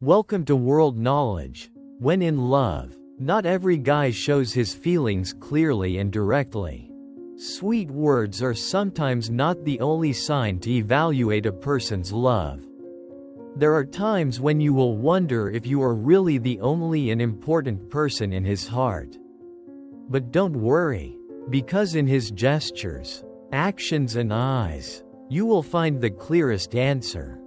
Welcome to World Knowledge. When in love, not every guy shows his feelings clearly and directly. Sweet words are sometimes not the only sign to evaluate a person's love. There are times when you will wonder if you are really the only and important person in his heart. But don't worry, because in his gestures, actions and eyes, you will find the clearest answer.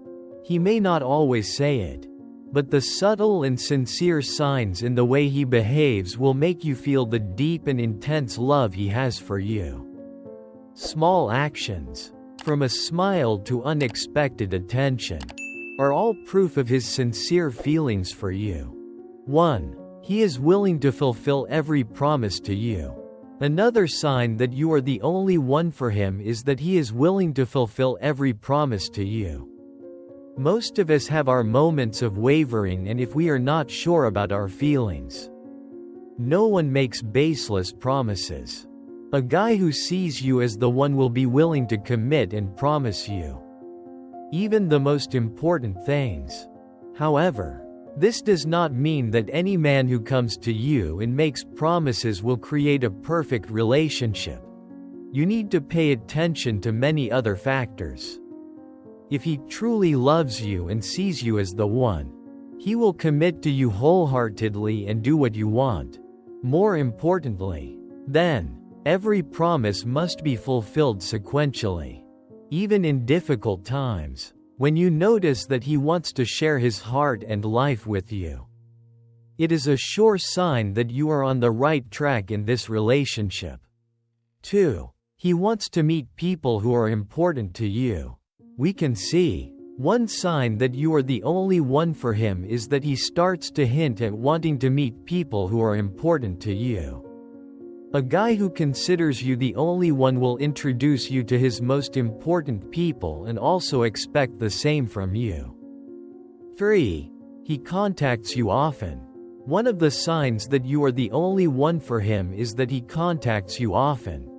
He may not always say it, but the subtle and sincere signs in the way he behaves will make you feel the deep and intense love he has for you. Small actions, from a smile to unexpected attention, are all proof of his sincere feelings for you. 1. He is willing to fulfill every promise to you. Another sign that you are the only one for him is that he is willing to fulfill every promise to you. Most of us have our moments of wavering, and if we are not sure about our feelings. No one makes baseless promises. A guy who sees you as the one will be willing to commit and promise you even the most important things. However, this does not mean that any man who comes to you and makes promises will create a perfect relationship. You need to pay attention to many other factors. If he truly loves you and sees you as the one, he will commit to you wholeheartedly and do what you want. More importantly, then, every promise must be fulfilled sequentially. Even in difficult times, when you notice that he wants to share his heart and life with you, it is a sure sign that you are on the right track in this relationship. 2. He wants to meet people who are important to you. We can see, one sign that you are the only one for him is that he starts to hint at wanting to meet people who are important to you. A guy who considers you the only one will introduce you to his most important people and also expect the same from you. 3. He contacts you often. One of the signs that you are the only one for him is that he contacts you often.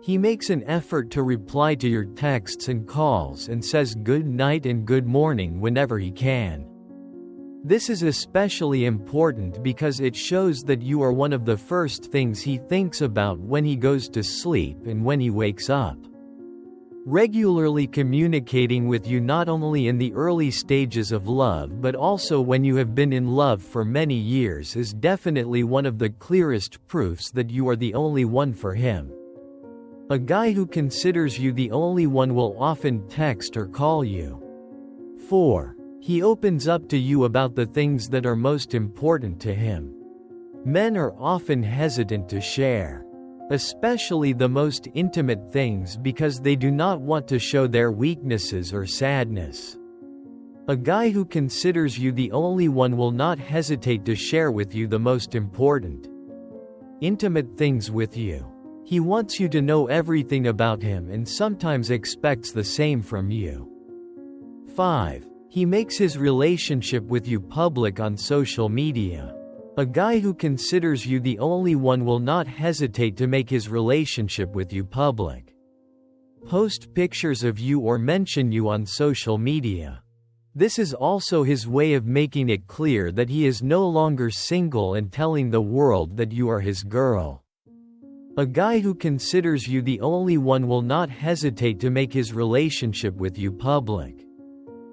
He makes an effort to reply to your texts and calls and says good night and good morning whenever he can. This is especially important because it shows that you are one of the first things he thinks about when he goes to sleep and when he wakes up. Regularly communicating with you not only in the early stages of love but also when you have been in love for many years is definitely one of the clearest proofs that you are the only one for him. A guy who considers you the only one will often text or call you. 4. He opens up to you about the things that are most important to him. Men are often hesitant to share, especially the most intimate things, because they do not want to show their weaknesses or sadness. A guy who considers you the only one will not hesitate to share with you the most important, intimate things with you. He wants you to know everything about him and sometimes expects the same from you. 5. He makes his relationship with you public on social media. A guy who considers you the only one will not hesitate to make his relationship with you public. Post pictures of you or mention you on social media. This is also his way of making it clear that he is no longer single and telling the world that you are his girl. A guy who considers you the only one will not hesitate to make his relationship with you public.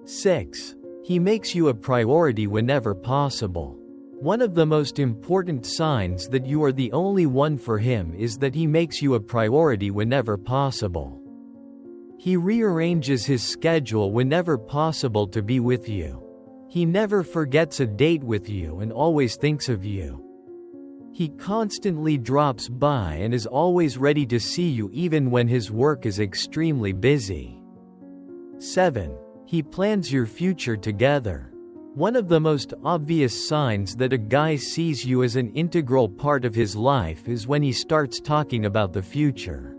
6. He makes you a priority whenever possible. One of the most important signs that you are the only one for him is that he makes you a priority whenever possible. He rearranges his schedule whenever possible to be with you. He never forgets a date with you and always thinks of you. He constantly drops by and is always ready to see you even when his work is extremely busy. 7. He plans your future together. One of the most obvious signs that a guy sees you as an integral part of his life is when he starts talking about the future.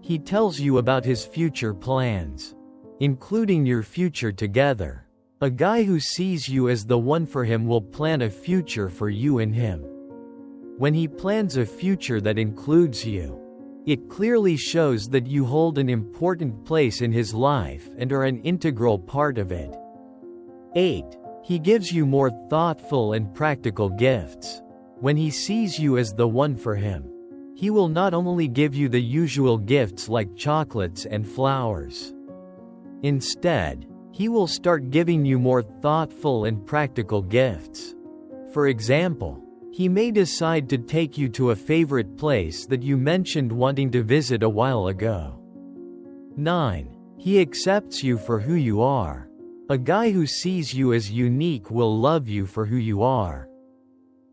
He tells you about his future plans, including your future together. A guy who sees you as the one for him will plan a future for you and him. When he plans a future that includes you, it clearly shows that you hold an important place in his life and are an integral part of it. 8. He gives you more thoughtful and practical gifts. When he sees you as the one for him, he will not only give you the usual gifts like chocolates and flowers. Instead, he will start giving you more thoughtful and practical gifts. For example, he may decide to take you to a favorite place that you mentioned wanting to visit a while ago. 9. He accepts you for who you are. A guy who sees you as unique will love you for who you are.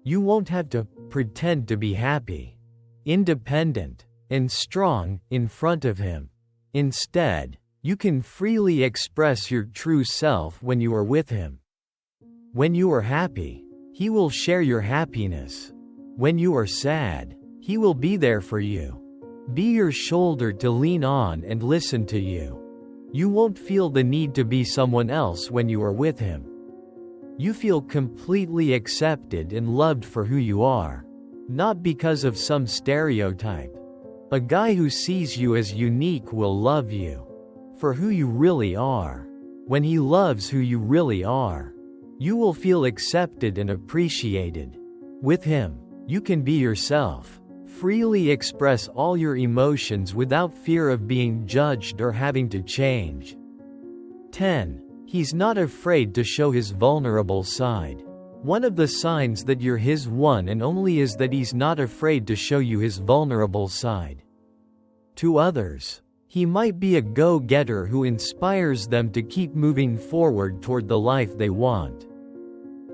You won't have to pretend to be happy, independent, and strong in front of him. Instead, you can freely express your true self when you are with him. When you are happy, he will share your happiness. When you are sad, he will be there for you. Be your shoulder to lean on and listen to you. You won't feel the need to be someone else when you are with him. You feel completely accepted and loved for who you are, not because of some stereotype. A guy who sees you as unique will love you for who you really are. When he loves who you really are, you will feel accepted and appreciated. With him, you can be yourself, freely express all your emotions without fear of being judged or having to change. 10. He's not afraid to show his vulnerable side. One of the signs that you're his one and only is that he's not afraid to show you his vulnerable side. To others, he might be a go-getter who inspires them to keep moving forward toward the life they want.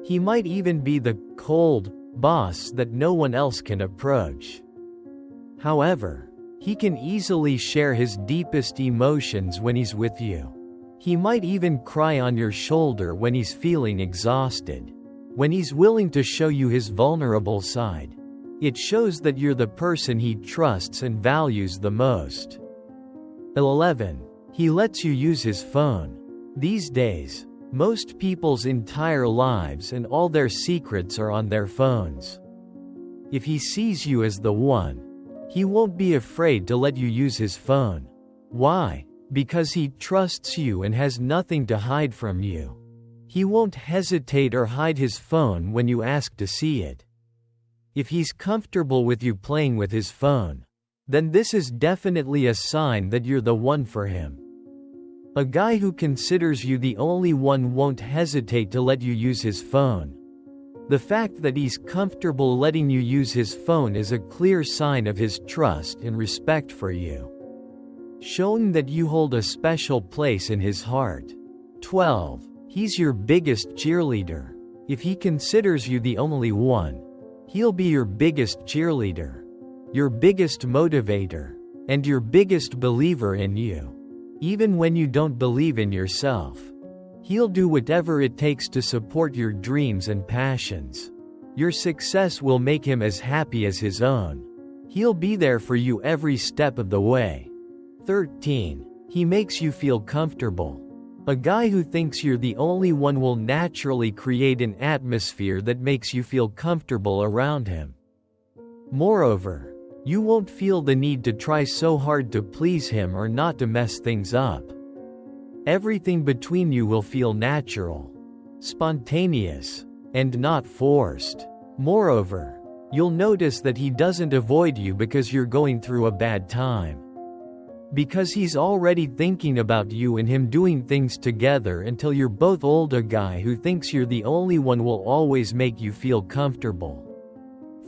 He might even be the cold boss that no one else can approach. However, he can easily share his deepest emotions when he's with you. He might even cry on your shoulder when he's feeling exhausted. When he's willing to show you his vulnerable side, it shows that you're the person he trusts and values the most. 11. He lets you use his phone. These days, most people's entire lives and all their secrets are on their phones. If he sees you as the one, he won't be afraid to let you use his phone. Why? Because he trusts you and has nothing to hide from you. He won't hesitate or hide his phone when you ask to see it. If he's comfortable with you playing with his phone, then this is definitely a sign that you're the one for him. A guy who considers you the only one won't hesitate to let you use his phone. The fact that he's comfortable letting you use his phone is a clear sign of his trust and respect for you, showing that you hold a special place in his heart. 12. He's your biggest cheerleader. If he considers you the only one, he'll be your biggest cheerleader, your biggest motivator, and your biggest believer in you. Even when you don't believe in yourself, he'll do whatever it takes to support your dreams and passions. Your success will make him as happy as his own. He'll be there for you every step of the way. 13. He makes you feel comfortable. A guy who thinks you're the only one will naturally create an atmosphere that makes you feel comfortable around him. Moreover, you won't feel the need to try so hard to please him or not to mess things up. Everything between you will feel natural, spontaneous, and not forced. Moreover, you'll notice that he doesn't avoid you because you're going through a bad time. Because he's already thinking about you and him doing things together until you're both old. A guy who thinks you're the only one will always make you feel comfortable.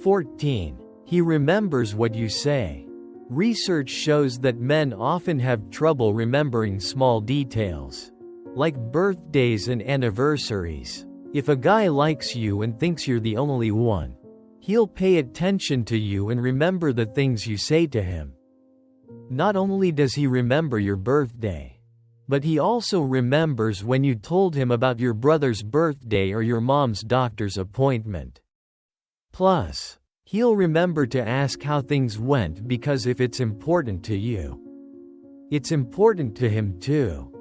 14. He remembers what you say. Research shows that men often have trouble remembering small details, like birthdays and anniversaries. If a guy likes you and thinks you're the only one, he'll pay attention to you and remember the things you say to him. Not only does he remember your birthday, but he also remembers when you told him about your brother's birthday or your mom's doctor's appointment. Plus, he'll remember to ask how things went because if it's important to you, it's important to him too.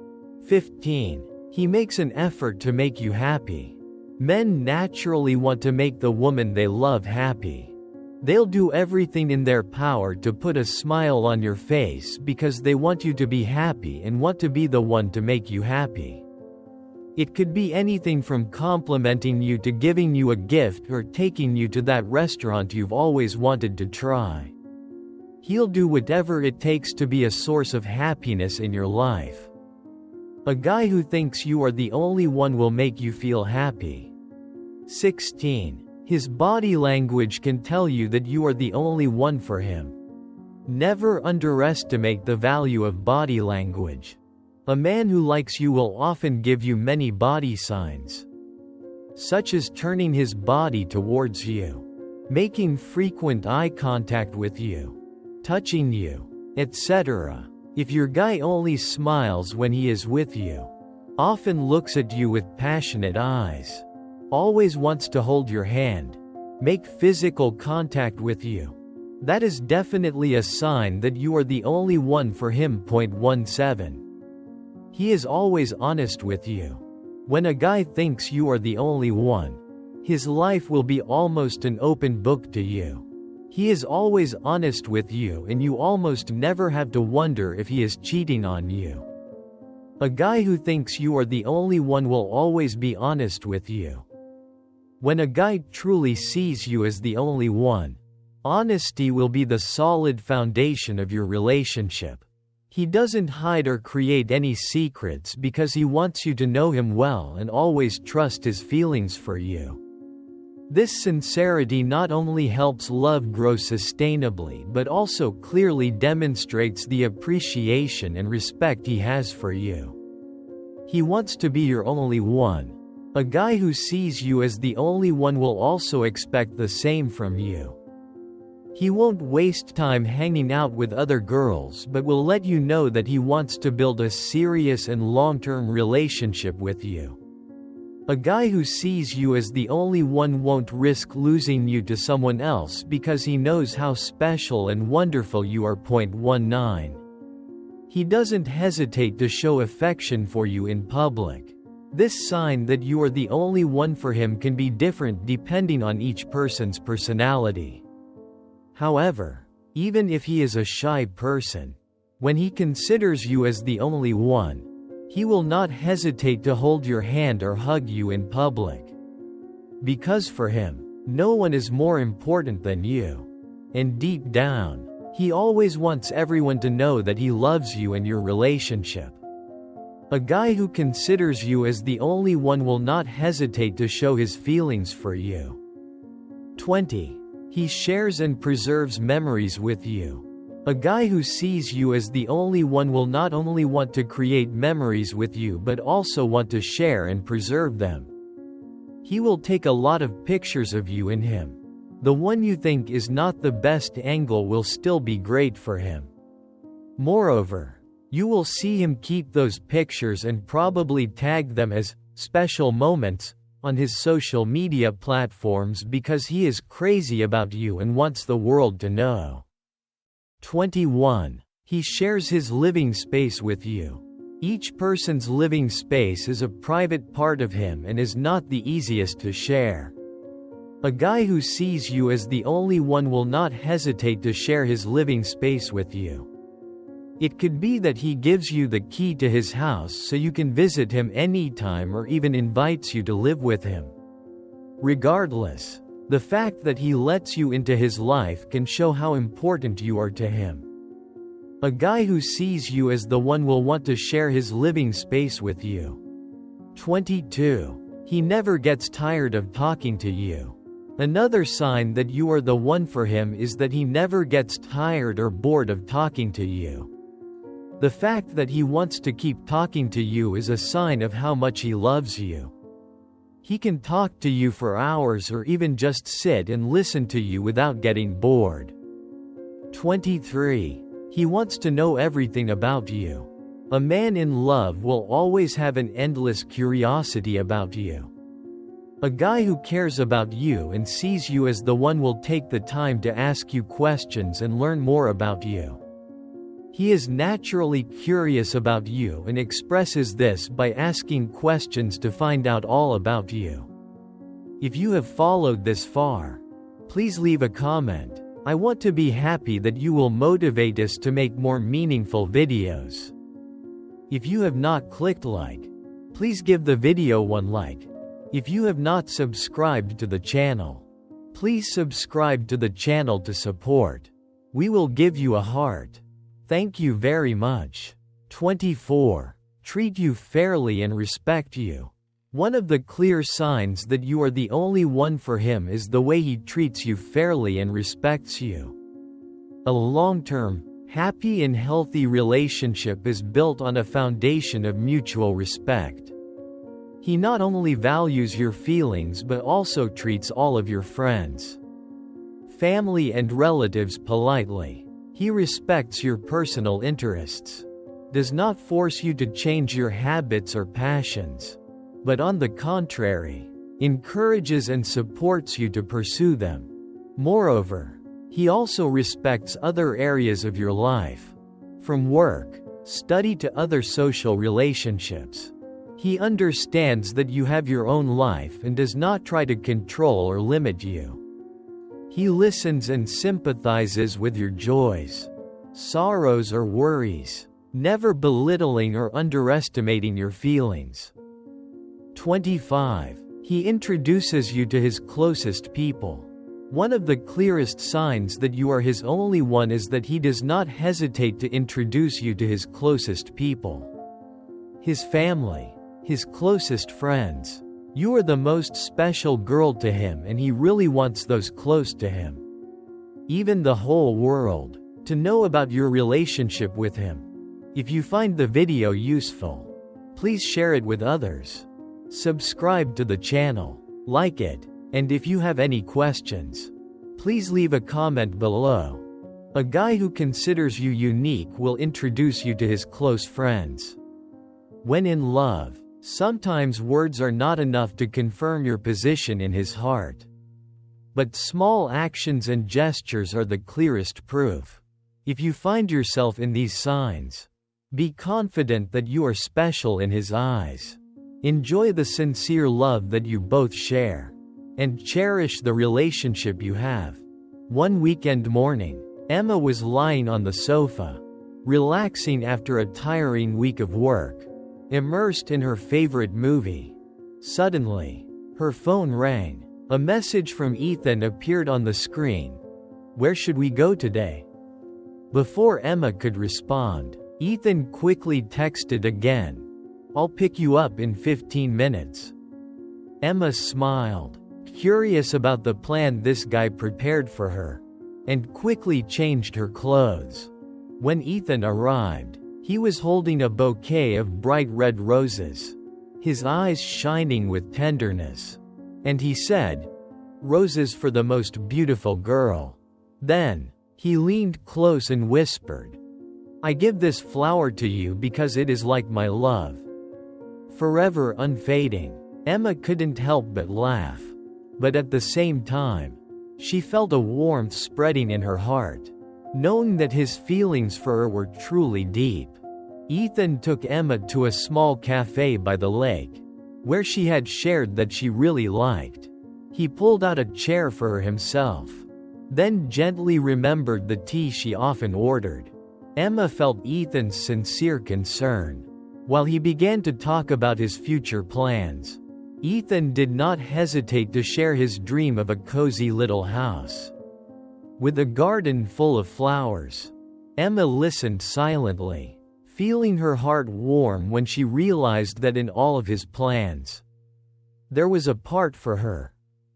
15. He makes an effort to make you happy. Men naturally want to make the woman they love happy. They'll do everything in their power to put a smile on your face because they want you to be happy and want to be the one to make you happy. It could be anything from complimenting you to giving you a gift or taking you to that restaurant you've always wanted to try. He'll do whatever it takes to be a source of happiness in your life. A guy who thinks you are the only one will make you feel happy. 16. His body language can tell you that you are the only one for him. Never underestimate the value of body language. A man who likes you will often give you many body signs, such as turning his body towards you, making frequent eye contact with you, touching you, etc. If your guy only smiles when he is with you, often looks at you with passionate eyes, always wants to hold your hand, make physical contact with you, that is definitely a sign that you are the only one for him. 17. He is always honest with you. When a guy thinks you are the only one, his life will be almost an open book to you. He is always honest with you and you almost never have to wonder if he is cheating on you. A guy who thinks you are the only one will always be honest with you. When a guy truly sees you as the only one, honesty will be the solid foundation of your relationship. He doesn't hide or create any secrets because he wants you to know him well and always trust his feelings for you. This sincerity not only helps love grow sustainably but also clearly demonstrates the appreciation and respect he has for you. He wants to be your only one. A guy who sees you as the only one will also expect the same from you. He won't waste time hanging out with other girls but will let you know that he wants to build a serious and long-term relationship with you. A guy who sees you as the only one won't risk losing you to someone else because he knows how special and wonderful you are. 19. He doesn't hesitate to show affection for you in public. This sign that you are the only one for him can be different depending on each person's personality. However, even if he is a shy person, when he considers you as the only one, he will not hesitate to hold your hand or hug you in public. Because for him, no one is more important than you. And deep down, he always wants everyone to know that he loves you and your relationship. A guy who considers you as the only one will not hesitate to show his feelings for you. 20. He shares and preserves memories with you. A guy who sees you as the only one will not only want to create memories with you but also want to share and preserve them. He will take a lot of pictures of you in him. The one you think is not the best angle will still be great for him. Moreover, you will see him keep those pictures and probably tag them as special moments on his social media platforms because he is crazy about you and wants the world to know. 21. He shares his living space with you. Each person's living space is a private part of him and is not the easiest to share. A guy who sees you as the only one will not hesitate to share his living space with you. It could be that he gives you the key to his house so you can visit him anytime or even invites you to live with him. Regardless, the fact that he lets you into his life can show how important you are to him. A guy who sees you as the one will want to share his living space with you. 22. He never gets tired of talking to you. Another sign that you are the one for him is that he never gets tired or bored of talking to you. The fact that he wants to keep talking to you is a sign of how much he loves you. He can talk to you for hours or even just sit and listen to you without getting bored. 23. He wants to know everything about you. A man in love will always have an endless curiosity about you. A guy who cares about you and sees you as the one will take the time to ask you questions and learn more about you. He is naturally curious about you and expresses this by asking questions to find out all about you. If you have followed this far, please leave a comment. I want to be happy that you will motivate us to make more meaningful videos. If you have not clicked like, Please give the video one like. If you have not subscribed to the channel, please subscribe to the channel to support. We will give you a heart. Thank you very much. 24. Treat you fairly and respect you. One of the clear signs that you are the only one for him is the way he treats you fairly and respects you. A long-term, happy and healthy relationship is built on a foundation of mutual respect. He not only values your feelings but also treats all of your friends, family and relatives politely. He respects your personal interests, does not force you to change your habits or passions, but on the contrary, encourages and supports you to pursue them. Moreover, he also respects other areas of your life, from work, study to other social relationships. He understands that you have your own life and does not try to control or limit you. He listens and sympathizes with your joys, sorrows or worries, never belittling or underestimating your feelings. 25. He introduces you to his closest people. One of the clearest signs that you are his only one is that he does not hesitate to introduce you to his closest people. His family, his closest friends. You are the most special girl to him and he really wants those close to him, even the whole world, to know about your relationship with him. If you find the video useful, please share it with others. Subscribe to the channel, like it, and if you have any questions, please leave a comment below. A guy who considers you unique will introduce you to his close friends. When in love, sometimes words are not enough to confirm your position in his heart. But small actions and gestures are the clearest proof. If you find yourself in these signs, be confident that you are special in his eyes. Enjoy the sincere love that you both share, and cherish the relationship you have. One weekend morning, Emma was lying on the sofa, relaxing after a tiring week of work, immersed in her favorite movie. Suddenly, her phone rang. A message from Ethan appeared on the screen. "Where should we go today?" Before Emma could respond, Ethan quickly texted again, "I'll pick you up in 15 minutes." Emma smiled, curious about the plan this guy prepared for her, and quickly changed her clothes. When Ethan arrived, he was holding a bouquet of bright red roses, his eyes shining with tenderness. And he said, "Roses for the most beautiful girl." Then, he leaned close and whispered, "I give this flower to you because it is like my love, forever unfading." Emma couldn't help but laugh. But at the same time, she felt a warmth spreading in her heart, knowing that his feelings for her were truly deep. Ethan took Emma to a small cafe by the lake, where she had shared that she really liked. He pulled out a chair for her himself, then gently remembered the tea she often ordered. Emma felt Ethan's sincere concern. While he began to talk about his future plans, Ethan did not hesitate to share his dream of a cozy little house with a garden full of flowers. Emma listened silently, feeling her heart warm when she realized that in all of his plans, there was a part for her.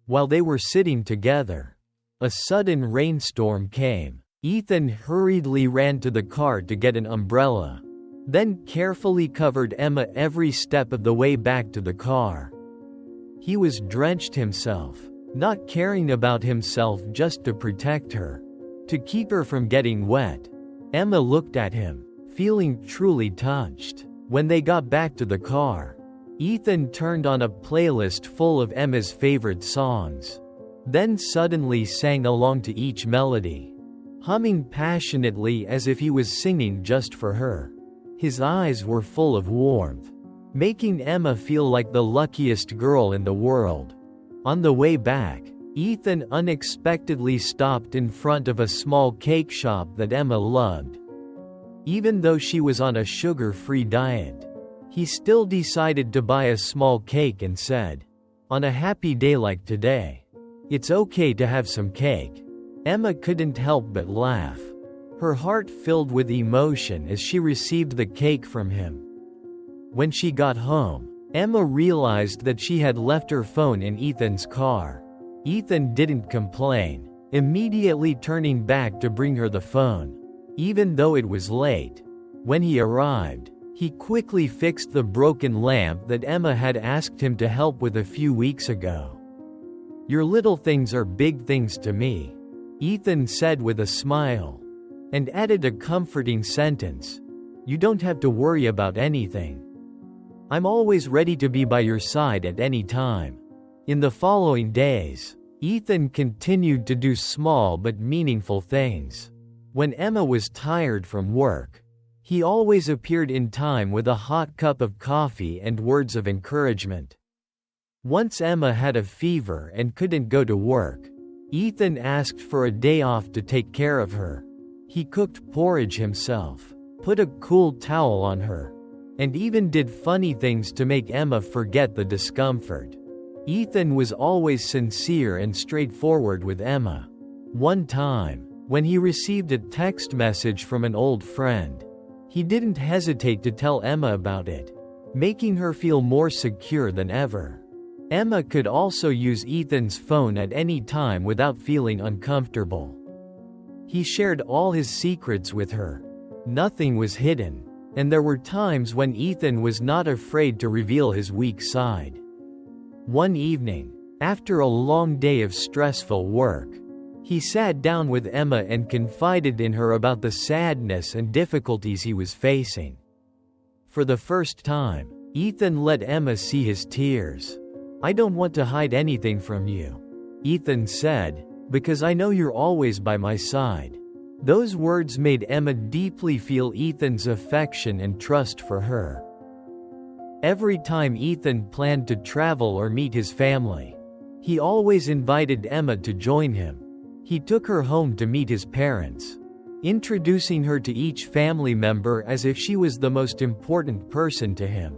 While they were sitting together, a sudden rainstorm came. Ethan hurriedly ran to the car to get an umbrella, then carefully covered Emma every step of the way back to the car. He was drenched himself, not caring about himself just to protect her, to keep her from getting wet. Emma looked at him, feeling truly touched. When they got back to the car, Ethan turned on a playlist full of Emma's favorite songs, then suddenly sang along to each melody, humming passionately as if he was singing just for her. His eyes were full of warmth, making Emma feel like the luckiest girl in the world. On the way back, Ethan unexpectedly stopped in front of a small cake shop that Emma loved. Even though she was on a sugar-free diet, He still decided to buy a small cake and said, "On a happy day like today, it's okay to have some cake." Emma couldn't help but laugh. Her heart filled with emotion as she received the cake from him. When she got home, Emma realized that she had left her phone in Ethan's car. Ethan didn't complain, immediately turning back to bring her the phone, even though it was late. When he arrived, he quickly fixed the broken lamp that Emma had asked him to help with a few weeks ago. "Your little things are big things to me," Ethan said with a smile, and added a comforting sentence, "You don't have to worry about anything. I'm always ready to be by your side at any time." In the following days, Ethan continued to do small but meaningful things. When Emma was tired from work, he always appeared in time with a hot cup of coffee and words of encouragement. Once Emma had a fever and couldn't go to work, Ethan asked for a day off to take care of her. He cooked porridge himself, put a cool towel on her, and even did funny things to make Emma forget the discomfort. Ethan was always sincere and straightforward with Emma. One time, when he received a text message from an old friend, he didn't hesitate to tell Emma about it, making her feel more secure than ever. Emma could also use Ethan's phone at any time without feeling uncomfortable. He shared all his secrets with her. Nothing was hidden, and there were times when Ethan was not afraid to reveal his weak side. One evening, after a long day of stressful work, he sat down with Emma and confided in her about the sadness and difficulties he was facing. For the first time, Ethan let Emma see his tears. "I don't want to hide anything from you," Ethan said, "because I know you're always by my side." Those words made Emma deeply feel Ethan's affection and trust for her. Every time Ethan planned to travel or meet his family, he always invited Emma to join him. He took her home to meet his parents, introducing her to each family member as if she was the most important person to him.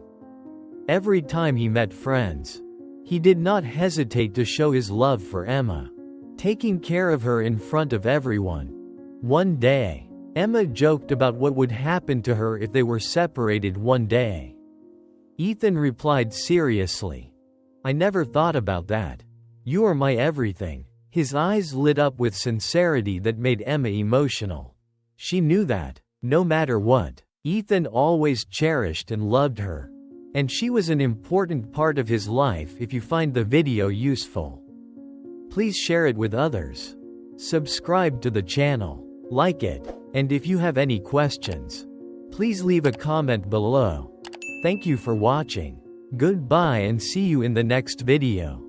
Every time he met friends, he did not hesitate to show his love for Emma, taking care of her in front of everyone. One day, Emma joked about what would happen to her if they were separated one day. Ethan replied seriously, "I never thought about that. You are my everything." His eyes lit up with sincerity that made Emma emotional. She knew that, no matter what, Ethan always cherished and loved her. And she was an important part of his life. If you find the video useful, please share it with others. Subscribe to the channel, like it, and if you have any questions, please leave a comment below. Thank you for watching. Goodbye and see you in the next video.